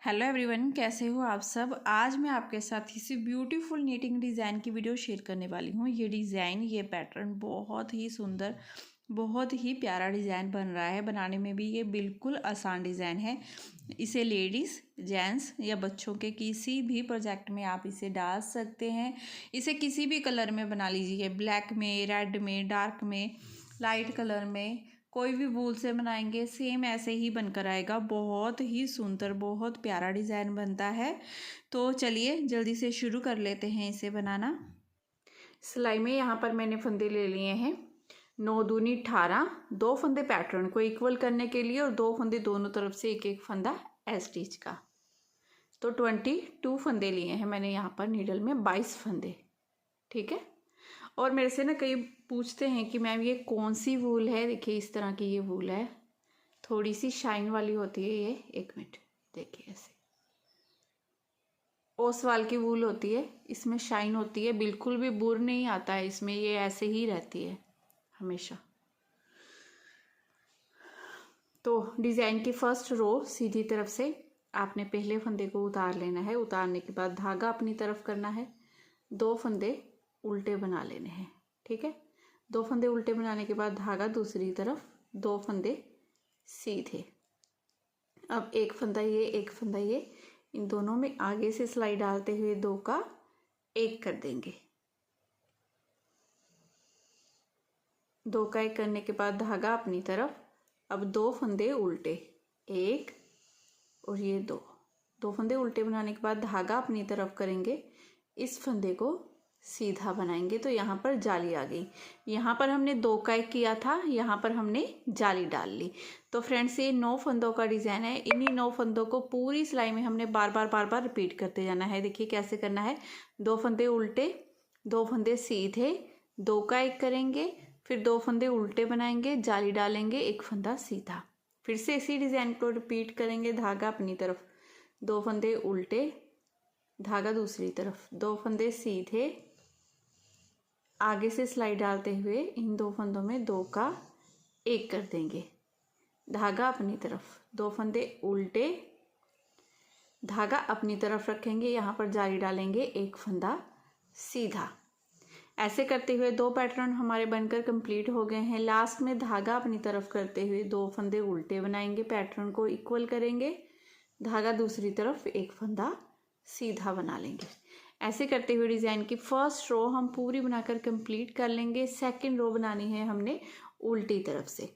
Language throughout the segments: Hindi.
हेलो एवरीवन, कैसे हो आप सब। आज मैं आपके साथ इसी ब्यूटीफुल नीटिंग डिज़ाइन की वीडियो शेयर करने वाली हूँ। ये डिज़ाइन, ये पैटर्न बहुत ही सुंदर, बहुत ही प्यारा डिज़ाइन बन रहा है। बनाने में भी ये बिल्कुल आसान डिज़ाइन है। इसे लेडीज़, जेंट्स या बच्चों के किसी भी प्रोजेक्ट में आप इसे डाल सकते हैं। इसे किसी भी कलर में बना लीजिए, ब्लैक में, रेड में, डार्क में, लाइट कलर में, कोई भी वूल से बनाएंगे सेम ऐसे ही बनकर आएगा। बहुत ही सुंदर, बहुत प्यारा डिज़ाइन बनता है। तो चलिए जल्दी से शुरू कर लेते हैं इसे बनाना। सिलाई में यहाँ पर मैंने फंदे ले लिए हैं 9 दूनी 18, 2 फंदे पैटर्न को इक्वल करने के लिए और 2 फंदे दोनों तरफ से एक एक फंदा स्टिच का। तो 22 फंदे लिए हैं मैंने यहाँ पर नीडल में 22 फंदे। ठीक है। और मेरे से ना कई पूछते हैं कि मैम ये कौन सी वूल है। देखिए इस तरह की ये वूल है, थोड़ी सी शाइन वाली होती है ये। एक मिनट, देखिए ऐसे ओसवाल की वूल होती है, इसमें शाइन होती है, बिल्कुल भी बुर नहीं आता है इसमें, ये ऐसे ही रहती है हमेशा। तो डिज़ाइन की फर्स्ट रो सीधी तरफ से आपने पहले फंदे को उतार लेना है। उतारने के बाद धागा अपनी तरफ करना है, 2 फंदे उल्टे बना लेने हैं। ठीक है। 2 फंदे उल्टे बनाने के बाद धागा दूसरी तरफ, 2 फंदे सीधे। अब एक फंदा ये, एक फंदा ये, इन दोनों में आगे से सिलाई डालते हुए 2 का 1 कर देंगे। 2 का 1 करने के बाद धागा अपनी तरफ। अब 2 फंदे उल्टे, 1 और ये 2 फंदे उल्टे बनाने के बाद धागा अपनी तरफ करेंगे, इस फंदे को सीधा बनाएंगे। तो यहाँ पर जाली आ गई। यहाँ पर हमने 2 का 1 किया था, यहाँ पर हमने जाली डाल ली। तो फ्रेंड्स ये 9 फंदों का डिज़ाइन है। इन्हीं 9 फंदों को पूरी सिलाई में हमने बार बार रिपीट करते जाना है। देखिए कैसे करना है। 2 फंदे उल्टे, 2 फंदे सीधे, 2 का 1 करेंगे, फिर 2 फंदे उल्टे बनाएंगे, जाली डालेंगे, 1 फंदा सीधा। फिर से इसी डिज़ाइन को रिपीट करेंगे। धागा अपनी तरफ, 2 फंदे उल्टे, धागा दूसरी तरफ, 2 फंदे सीधे, आगे से सिलाई डालते हुए इन 2 फंदों में 2 का 1 कर देंगे। धागा अपनी तरफ, 2 फंदे उल्टे, धागा अपनी तरफ रखेंगे, यहाँ पर जाली डालेंगे, 1 फंदा सीधा। ऐसे करते हुए 2 पैटर्न हमारे बनकर कंप्लीट हो गए हैं। लास्ट में धागा अपनी तरफ करते हुए 2 फंदे उल्टे बनाएंगे, पैटर्न को इक्वल करेंगे, धागा दूसरी तरफ, 1 फंदा सीधा बना लेंगे। ऐसे करते हुए डिज़ाइन की फर्स्ट रो हम पूरी बनाकर कंप्लीट कर लेंगे। सेकंड रो बनानी है हमने उल्टी तरफ से।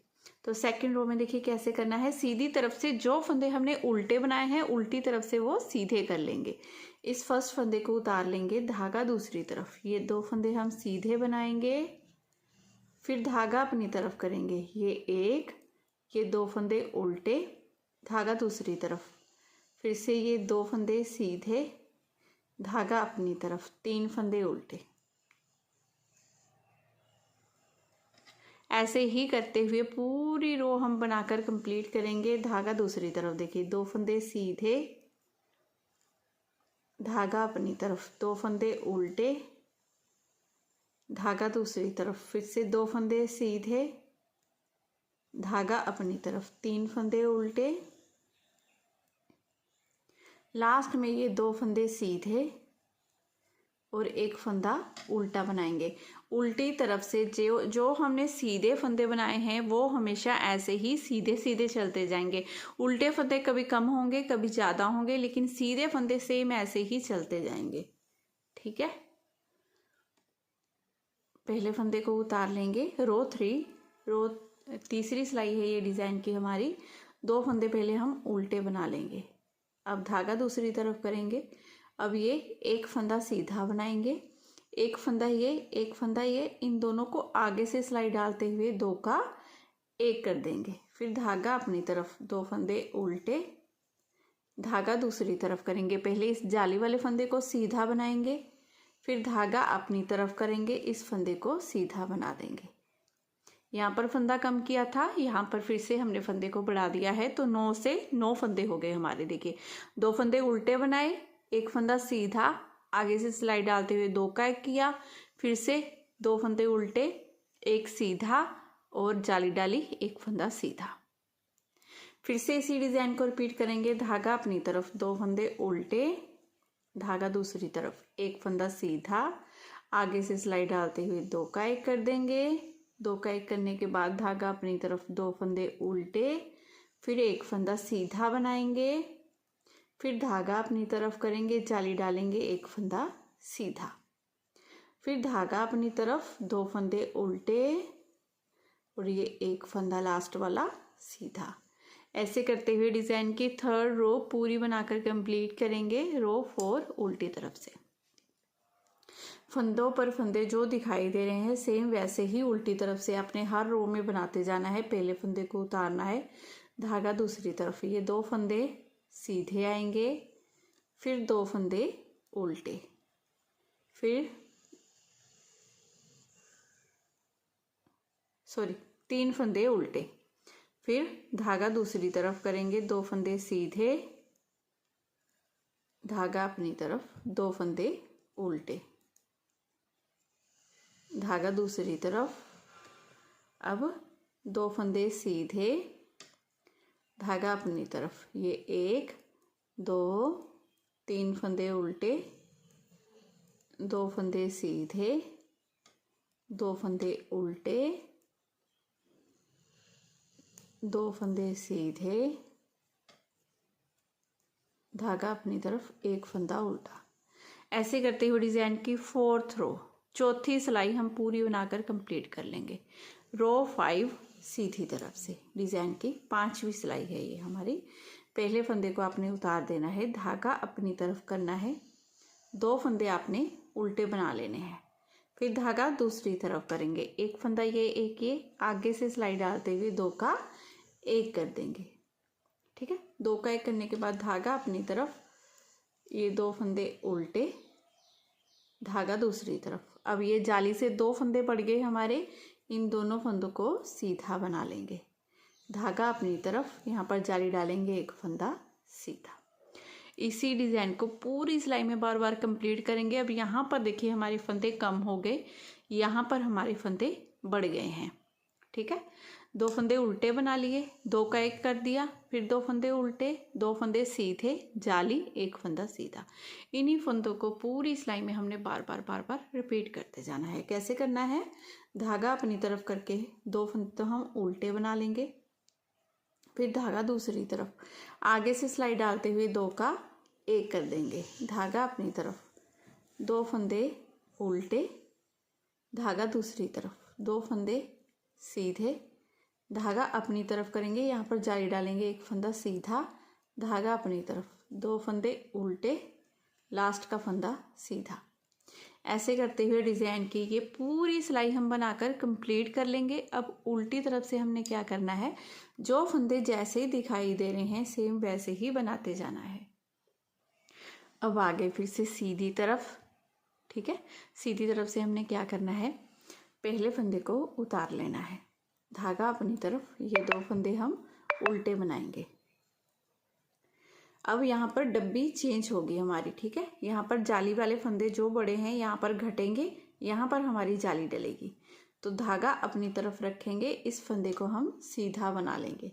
तो सेकंड रो में देखिए कैसे करना है। सीधी तरफ से जो फंदे हमने उल्टे बनाए हैं, उल्टी तरफ से वो सीधे कर लेंगे। इस फर्स्ट फंदे को उतार लेंगे, धागा दूसरी तरफ, ये 2 फंदे हम सीधे बनाएंगे, फिर धागा अपनी तरफ करेंगे, ये 1, ये 2 फंदे उल्टे, धागा दूसरी तरफ, फिर से ये 2 फंदे सीधे, धागा अपनी तरफ, 3 फंदे उल्टे। ऐसे ही करते हुए पूरी रो हम बनाकर कंप्लीट करेंगे। धागा दूसरी तरफ, देखिए 2 फंदे सीधे, धागा अपनी तरफ, 2 फंदे उल्टे, धागा दूसरी तरफ, फिर से 2 फंदे सीधे, धागा अपनी तरफ, 3 फंदे उल्टे, लास्ट में ये 2 फंदे सीधे और 1 फंदा उल्टा बनाएंगे। उल्टी तरफ से जो हमने सीधे फंदे बनाए हैं वो हमेशा ऐसे ही सीधे सीधे चलते जाएंगे। उल्टे फंदे कभी कम होंगे, कभी ज़्यादा होंगे, लेकिन सीधे फंदे सेम ऐसे ही चलते जाएंगे। ठीक है। पहले फंदे को उतार लेंगे। रो 3, रो तीसरी सिलाई है ये डिज़ाइन की हमारी। 2 फंदे पहले हम उल्टे बना लेंगे, अब धागा दूसरी तरफ करेंगे। अब ये 1 फंदा सीधा बनाएंगे, 1 फंदा ये, 1 फंदा ये, इन दोनों को आगे से सिलाई डालते हुए 2 का 1 कर देंगे। फिर धागा अपनी तरफ, 2 फंदे उल्टे, धागा दूसरी तरफ करेंगे। पहले इस जाली वाले फंदे को सीधा बनाएंगे, फिर धागा अपनी तरफ करेंगे, इस फंदे को सीधा बना देंगे। यहाँ पर फंदा कम किया था, यहाँ पर फिर से हमने फंदे को बढ़ा दिया है, तो 9 से 9 फंदे हो गए हमारे। देखिए 2 फंदे उल्टे बनाए, 1 फंदा सीधा, आगे से सिलाई डालते हुए 2 का 1 किया, फिर से 2 फंदे उल्टे, 1 सीधा और जाली डाली, 1 फंदा सीधा। फिर से इसी डिज़ाइन को रिपीट करेंगे। धागा अपनी तरफ, 2 फंदे उल्टे, धागा दूसरी तरफ, एक फंदा सीधा, आगे से सिलाई डालते हुए 2 का 1 कर देंगे। 2 का 1 करने के बाद धागा अपनी तरफ, 2 फंदे उल्टे, फिर एक फंदा सीधा बनाएंगे, फिर धागा अपनी तरफ करेंगे, जाली डालेंगे, एक फंदा सीधा, फिर धागा अपनी तरफ, 2 फंदे उल्टे और ये एक फंदा लास्ट वाला सीधा। ऐसे करते हुए डिज़ाइन की 3rd रो पूरी बनाकर कंप्लीट करेंगे। रो 4 उल्टी तरफ से फंदों पर फंदे जो दिखाई दे रहे हैं सेम वैसे ही उल्टी तरफ से अपने हर रो में बनाते जाना है। पहले फंदे को उतारना है, धागा दूसरी तरफ, ये 2 फंदे सीधे आएंगे, फिर 2 फंदे उल्टे, फिर 3 फंदे उल्टे, फिर धागा दूसरी तरफ करेंगे, 2 फंदे सीधे, धागा अपनी तरफ, 2 फंदे उल्टे, धागा दूसरी तरफ, अब 2 फंदे सीधे, धागा अपनी तरफ, ये 1 2 3 फंदे उल्टे, 2 फंदे सीधे, 2 फंदे उल्टे, 2 फंदे सीधे, धागा अपनी तरफ, एक फंदा उल्टा। ऐसे करते हुए डिज़ाइन की 4th रो, चौथी सिलाई हम पूरी बनाकर कंप्लीट कर लेंगे। रो 5 सीधी तरफ से डिज़ाइन की 5वीं सिलाई है ये हमारी। पहले फंदे को आपने उतार देना है, धागा अपनी तरफ करना है, 2 फंदे आपने उल्टे बना लेने हैं, फिर धागा दूसरी तरफ करेंगे, एक फंदा ये, एक ये, आगे से सिलाई डालते हुए 2 का 1 कर देंगे। ठीक है, 2 का 1 करने के बाद धागा अपनी तरफ, ये 2 फंदे उल्टे, धागा दूसरी तरफ। अब ये जाली से 2 फंदे पड़ गए हमारे, इन दोनों फंदों को सीधा बना लेंगे, धागा अपनी तरफ, यहाँ पर जाली डालेंगे, एक फंदा सीधा। इसी डिज़ाइन को पूरी सिलाई में बार बार कंप्लीट करेंगे। अब यहाँ पर देखिए हमारे फंदे कम हो गए, यहाँ पर हमारे फंदे बढ़ गए हैं। ठीक है, 2 फंदे उल्टे बना लिए, 2 का 1 कर दिया, फिर 2 फंदे उल्टे, 2 फंदे सीधे, जाली, एक फंदा सीधा। इन्हीं फंदों को पूरी सिलाई में हमने बार बार रिपीट करते जाना है। कैसे करना है, धागा अपनी तरफ करके 2 फंदे तो हम उल्टे बना लेंगे, फिर धागा दूसरी तरफ, आगे से सिलाई डालते हुए 2 का 1 कर देंगे, धागा अपनी तरफ, 2 फंदे उल्टे, धागा दूसरी तरफ, 2 फंदे सीधे, धागा अपनी तरफ करेंगे, यहाँ पर जाली डालेंगे, एक फंदा सीधा, धागा अपनी तरफ, 2 फंदे उल्टे, लास्ट का फंदा सीधा। ऐसे करते हुए डिज़ाइन की ये पूरी सिलाई हम बनाकर कंप्लीट कर लेंगे। अब उल्टी तरफ से हमने क्या करना है, जो फंदे जैसे ही दिखाई दे रहे हैं सेम वैसे ही बनाते जाना है। अब आगे फिर से सीधी तरफ। ठीक है, सीधी तरफ से हमने क्या करना है, पहले फंदे को उतार लेना है, धागा अपनी तरफ, ये 2 फंदे हम उल्टे बनाएंगे। अब यहाँ पर डब्बी चेंज होगी हमारी। ठीक है, यहाँ पर जाली वाले फंदे जो बड़े हैं यहाँ पर घटेंगे, यहाँ पर हमारी जाली डलेगी, तो धागा अपनी तरफ रखेंगे, इस फंदे को हम सीधा बना लेंगे।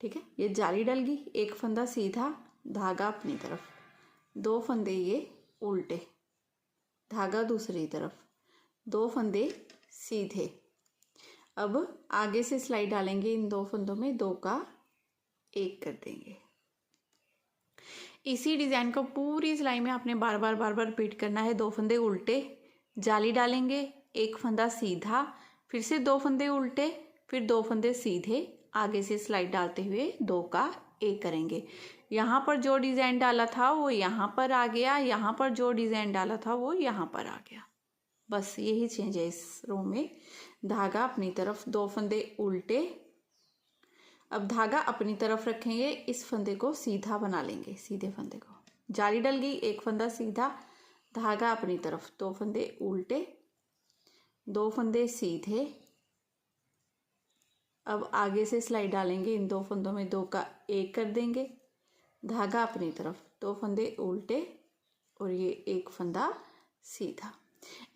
ठीक है, ये जाली डल गई, एक फंदा सीधा, धागा अपनी तरफ, 2 फंदे ये उल्टे, धागा दूसरी तरफ, 2 फंदे सीधे। अब आगे से सिलाई डालेंगे, इन 2 फंदों में 2 का 1 कर देंगे। इसी डिज़ाइन को पूरी सिलाई में आपने बार बार रिपीट करना है। 2 फंदे उल्टे, जाली डालेंगे, एक फंदा सीधा, फिर से 2 फंदे उल्टे, फिर 2 फंदे सीधे, आगे से सिलाई डालते हुए 2 का 1 करेंगे। यहाँ पर जो डिज़ाइन डाला था वो यहाँ पर आ गया, यहाँ पर जो डिज़ाइन डाला था वो यहाँ पर आ गया, बस यही चेंज है इस रो में। धागा अपनी तरफ, 2 फंदे उल्टे, अब धागा अपनी तरफ रखेंगे, इस फंदे को सीधा बना लेंगे, सीधे फंदे को, जाली डल गई, एक फंदा सीधा, धागा अपनी तरफ, 2 फंदे उल्टे, 2 फंदे सीधे। अब आगे से सिलाई डालेंगे, इन 2 फंदों में 2 का 1 कर देंगे, धागा अपनी तरफ, 2 फंदे उल्टे और ये एक फंदा सीधा।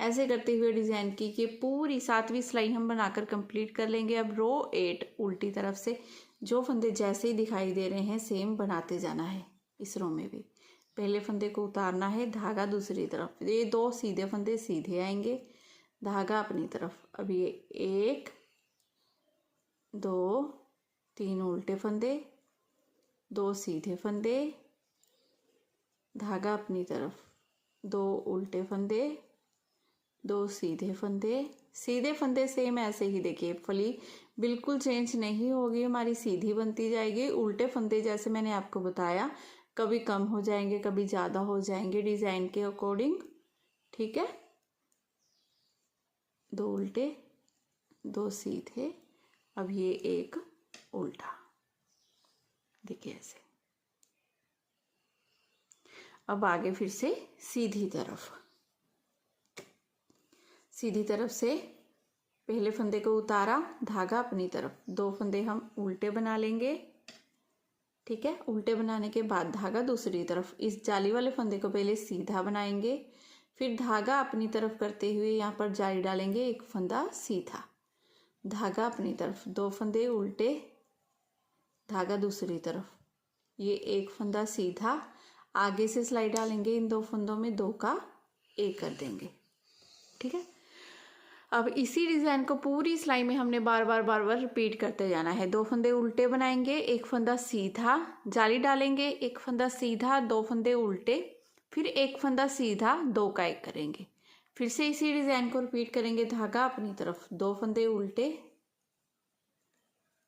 ऐसे करते हुए डिज़ाइन की ये पूरी 7वीं सिलाई हम बनाकर कंप्लीट कर लेंगे। अब रो 8 उल्टी तरफ से जो फंदे जैसे ही दिखाई दे रहे हैं सेम बनाते जाना है। इस रो में भी पहले फंदे को उतारना है, धागा दूसरी तरफ, ये 2 सीधे फंदे सीधे आएंगे, धागा अपनी तरफ। अब ये 1 2 3 उल्टे फंदे, 2 सीधे फंदे, धागा अपनी तरफ, 2 उल्टे फंदे, 2 सीधे फंदे। सीधे फंदे सेम ऐसे ही देखिए, फली बिल्कुल चेंज नहीं होगी, हमारी सीधी बनती जाएगी। उल्टे फंदे जैसे मैंने आपको बताया कभी कम हो जाएंगे, कभी ज़्यादा हो जाएंगे डिज़ाइन के अकॉर्डिंग, ठीक है। 2 उल्टे, 2 सीधे, अब ये 1 उल्टा, देखिए ऐसे। अब आगे फिर से सीधी तरफ, सीधी तरफ से पहले फंदे को उतारा, धागा अपनी तरफ, 2 फंदे हम उल्टे बना लेंगे, ठीक है। उल्टे बनाने के बाद धागा दूसरी तरफ, इस जाली वाले फंदे को पहले सीधा बनाएंगे, फिर धागा अपनी तरफ करते हुए यहाँ पर जाली डालेंगे, 1 फंदा सीधा, धागा अपनी तरफ, 2 फंदे उल्टे, धागा दूसरी तरफ, ये 1 फंदा सीधा, आगे से सिलाई डालेंगे, इन 2 फंदों में 2 का 1 कर देंगे, ठीक है। अब इसी डिज़ाइन को पूरी सिलाई में हमने बार बार रिपीट करते जाना है। 2 फंदे उल्टे बनाएंगे, 1 फंदा सीधा, जाली डालेंगे, 1 फंदा सीधा, 2 फंदे उल्टे, फिर 1 फंदा सीधा, 2 का 1 करेंगे, फिर से इसी डिज़ाइन को रिपीट करेंगे। धागा अपनी तरफ, 2 फंदे उल्टे,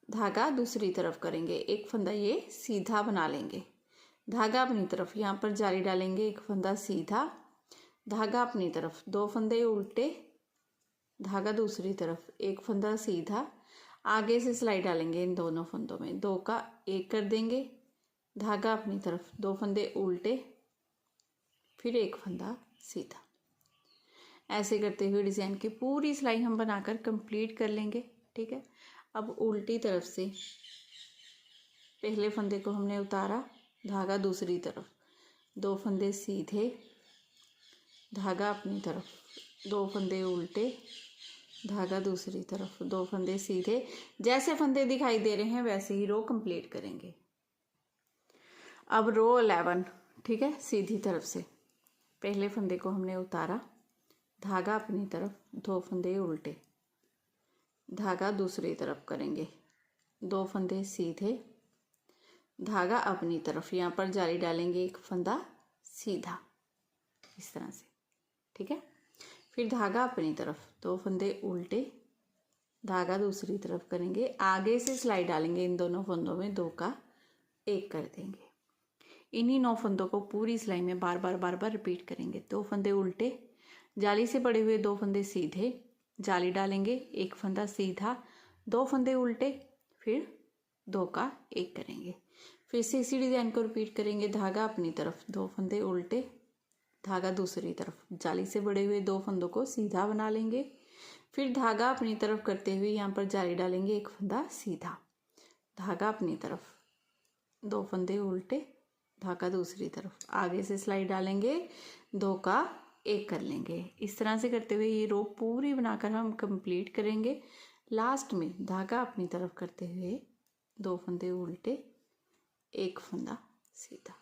धागा दूसरी तरफ करेंगे, 1 फंदा ये सीधा बना लेंगे, धागा अपनी तरफ, यहाँ पर जाली डालेंगे, 1 फंदा सीधा, धागा अपनी तरफ, 2 फंदे उल्टे, धागा दूसरी तरफ, 1 फंदा सीधा, आगे से सिलाई डालेंगे, इन दोनों फंदों में 2 का 1 कर देंगे, धागा अपनी तरफ, 2 फंदे उल्टे, फिर 1 फंदा सीधा। ऐसे करते हुए डिज़ाइन की पूरी सिलाई हम बनाकर कंप्लीट कर लेंगे, ठीक है। अब उल्टी तरफ से पहले फंदे को हमने उतारा, धागा दूसरी तरफ, 2 फंदे सीधे, धागा अपनी तरफ, 2 फंदे उल्टे, धागा दूसरी तरफ, 2 फंदे सीधे। जैसे फंदे दिखाई दे रहे हैं वैसे ही रो कंप्लीट करेंगे। अब रो 11, ठीक है। सीधी तरफ से पहले फंदे को हमने उतारा, धागा अपनी तरफ, 2 फंदे उल्टे, धागा दूसरी तरफ करेंगे, 2 फंदे सीधे, धागा अपनी तरफ, यहाँ पर जाली डालेंगे, 1 फंदा सीधा, इस तरह से, ठीक है। फिर धागा अपनी तरफ, 2 फंदे उल्टे, धागा दूसरी तरफ करेंगे, आगे से सिलाई डालेंगे, इन दोनों फंदों में 2 का 1 कर देंगे। इन्हीं 9 फंदों को पूरी सिलाई में बार बार रिपीट करेंगे। 2 फंदे उल्टे, जाली से पड़े हुए 2 फंदे सीधे, जाली डालेंगे, 1 फंदा सीधा, 2 फंदे उल्टे, फिर 2 का 1 करेंगे। फिर से इसी डिज़ाइन को रिपीट करेंगे। धागा अपनी तरफ, 2 फंदे उल्टे, धागा दूसरी तरफ, जाली से बड़े हुए 2 फंदों को सीधा बना लेंगे, फिर धागा अपनी तरफ करते हुए यहाँ पर जाली डालेंगे, 1 फंदा सीधा, धागा अपनी तरफ, 2 फंदे उल्टे, धागा दूसरी तरफ, आगे से सिलाई डालेंगे, 2 का 1 कर लेंगे। इस तरह से करते हुए ये रो पूरी बनाकर हम कंप्लीट करेंगे। लास्ट में धागा अपनी तरफ करते हुए 2 फंदे उल्टे, 1 फंदा सीधा।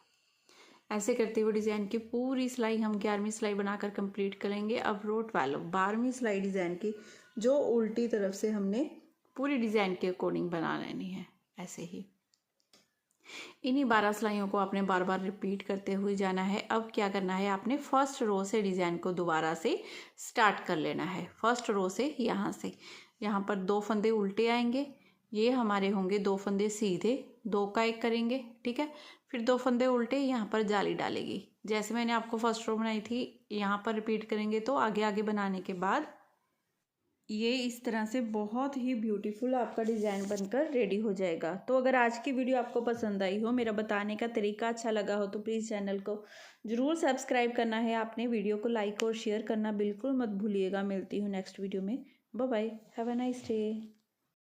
ऐसे करते हुए डिज़ाइन की पूरी सिलाई हम 11वीं सिलाई बनाकर कंप्लीट करेंगे। अब रो 12, 12वीं सिलाई डिज़ाइन की, जो उल्टी तरफ से हमने पूरी डिज़ाइन के अकॉर्डिंग बना लेनी है। ऐसे ही इन्हीं 12 सिलाइयों को आपने बार बार रिपीट करते हुए जाना है। अब क्या करना है, आपने फर्स्ट रो से डिज़ाइन को दोबारा से स्टार्ट कर लेना है। फर्स्ट रो से यहाँ पर 2 फंदे उल्टे आएंगे, ये हमारे होंगे 2 फंदे सीधे, 2 का 1 करेंगे, ठीक है। फिर 2 फंदे उल्टे, यहाँ पर जाली डालेगी, जैसे मैंने आपको फर्स्ट रो बनाई थी, यहाँ पर रिपीट करेंगे। तो आगे बनाने के बाद ये इस तरह से बहुत ही ब्यूटीफुल आपका डिज़ाइन बनकर रेडी हो जाएगा। तो अगर आज की वीडियो आपको पसंद आई हो, मेरा बताने का तरीका अच्छा लगा हो, तो प्लीज़ चैनल को ज़रूर सब्सक्राइब करना है आपने। वीडियो को लाइक और शेयर करना बिल्कुल मत भूलिएगा। मिलती हूँ नेक्स्ट वीडियो में। Bye bye, have a nice day.